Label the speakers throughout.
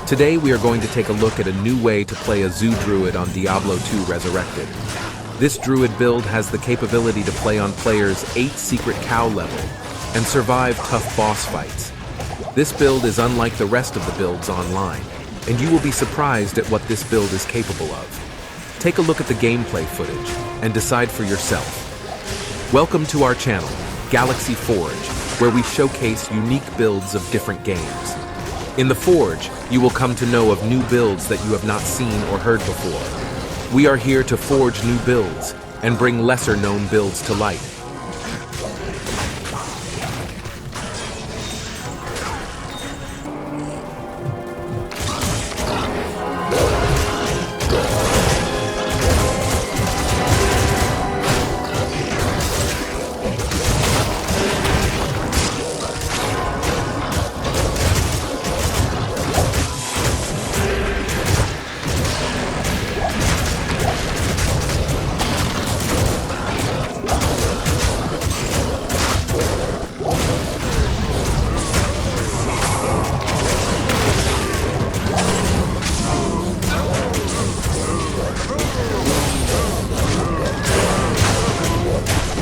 Speaker 1: Today we are going to take a look at a new way to play a Zoo Druid on Diablo 2 Resurrected. This Druid build has the capability to play on players' 8 secret cow level and survive tough boss fights. This build is unlike the rest of the builds online, and you will be surprised at what this build is capable of. Take a look at the gameplay footage and decide for yourself. Welcome to our channel, Galaxy Forge, where we showcase unique builds of different games. In the Forge, you will come to know of new builds that you have not seen or heard before. We are here to forge new builds and bring lesser-known builds to light.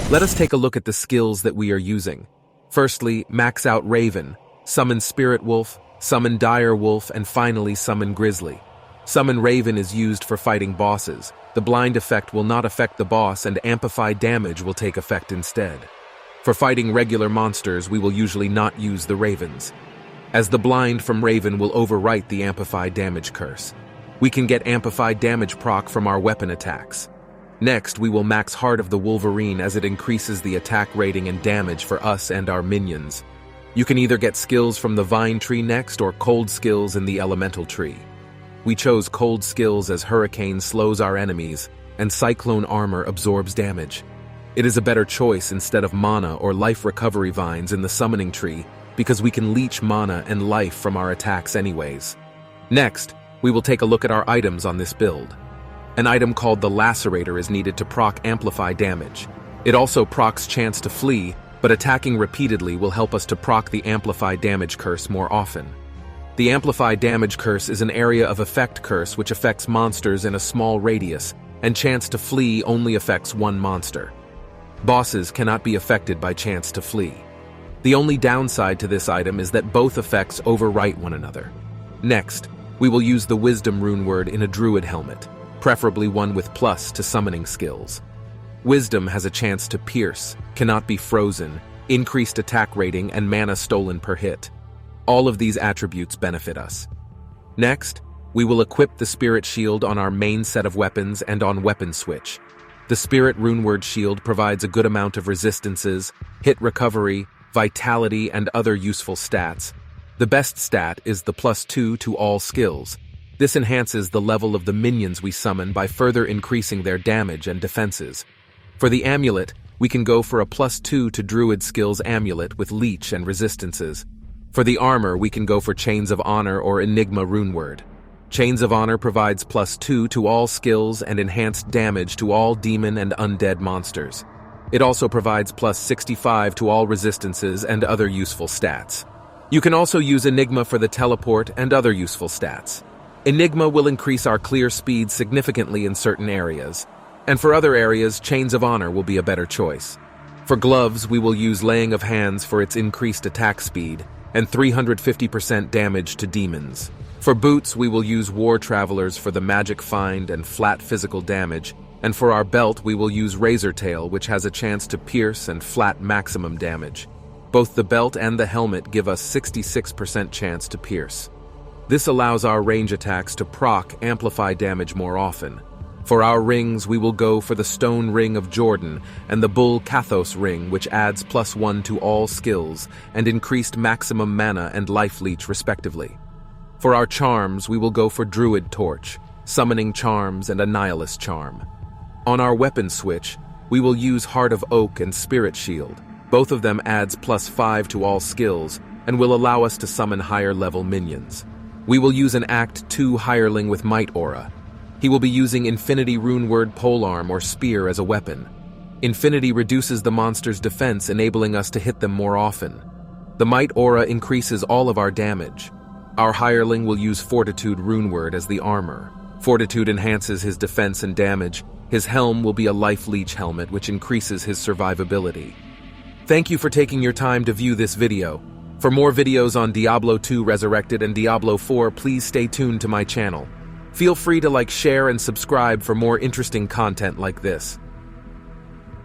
Speaker 1: Let us take a look at the skills that we are using. Firstly, max out Raven, summon Spirit Wolf, summon Dire Wolf, and finally summon Grizzly. Summon Raven is used for fighting bosses. The blind effect will not affect the boss and amplified damage will take effect instead. For fighting regular monsters, we will usually not use the Ravens, as the blind from Raven will overwrite the amplified damage curse. We can get amplified damage proc from our weapon attacks. Next, we will max Heart of the Wolverine as it increases the attack rating and damage for us and our minions. You can either get skills from the Vine Tree next or Cold skills in the Elemental Tree. We chose Cold skills as Hurricane slows our enemies and Cyclone Armor absorbs damage. It is a better choice instead of Mana or Life Recovery Vines in the Summoning Tree because we can leech Mana and Life from our attacks anyways. Next, we will take a look at our items on this build. An item called the Lacerator is needed to proc Amplify damage. It also procs Chance to Flee, but attacking repeatedly will help us to proc the Amplify damage curse more often. The Amplify damage curse is an area of effect curse which affects monsters in a small radius, and Chance to Flee only affects one monster. Bosses cannot be affected by Chance to Flee. The only downside to this item is that both effects overwrite one another. Next, we will use the Wisdom rune word in a Druid helmet, preferably one with plus to summoning skills. Wisdom has a chance to pierce, cannot be frozen, increased attack rating, and mana stolen per hit. All of these attributes benefit us. Next, we will equip the Spirit Shield on our main set of weapons and on Weapon Switch. The Spirit Runeword Shield provides a good amount of resistances, hit recovery, vitality, and other useful stats. The best stat is the +2 to all skills. This enhances the level of the minions we summon by further increasing their damage and defenses. For the amulet, we can go for a +2 to Druid skills amulet with leech and resistances. For the armor, we can go for Chains of Honor or Enigma runeword. Chains of Honor provides +2 to all skills and enhanced damage to all demon and undead monsters. It also provides +65 to all resistances and other useful stats. You can also use Enigma for the teleport and other useful stats. Enigma will increase our clear speed significantly in certain areas, and for other areas, Chains of Honor will be a better choice. For gloves, we will use Laying of Hands for its increased attack speed and 350% damage to demons. For boots, we will use War Travelers for the magic find and flat physical damage, and for our belt, we will use Razor Tail, which has a chance to pierce and flat maximum damage. Both the belt and the helmet give us 66% chance to pierce. This allows our range attacks to proc amplify damage more often. For our rings, we will go for the Stone Ring of Jordan and the Bull Kathos Ring, which adds +1 to all skills and increased maximum mana and life leech respectively. For our charms, we will go for Druid Torch, Summoning Charms, and a Nihilist Charm. On our weapon switch, we will use Heart of Oak and Spirit Shield. Both of them adds +5 to all skills and will allow us to summon higher level minions. We will use an Act 2 Hireling with Might Aura. He will be using Infinity Runeword Polearm or Spear as a weapon. Infinity reduces the monster's defense, enabling us to hit them more often. The Might Aura increases all of our damage. Our Hireling will use Fortitude runeword as the armor. Fortitude enhances his defense and damage. His helm will be a life leech helmet, which increases his survivability. Thank you for taking your time to view this video. For more videos on Diablo 2 Resurrected and Diablo 4, please stay tuned to my channel. Feel free to like, share, and subscribe for more interesting content like this.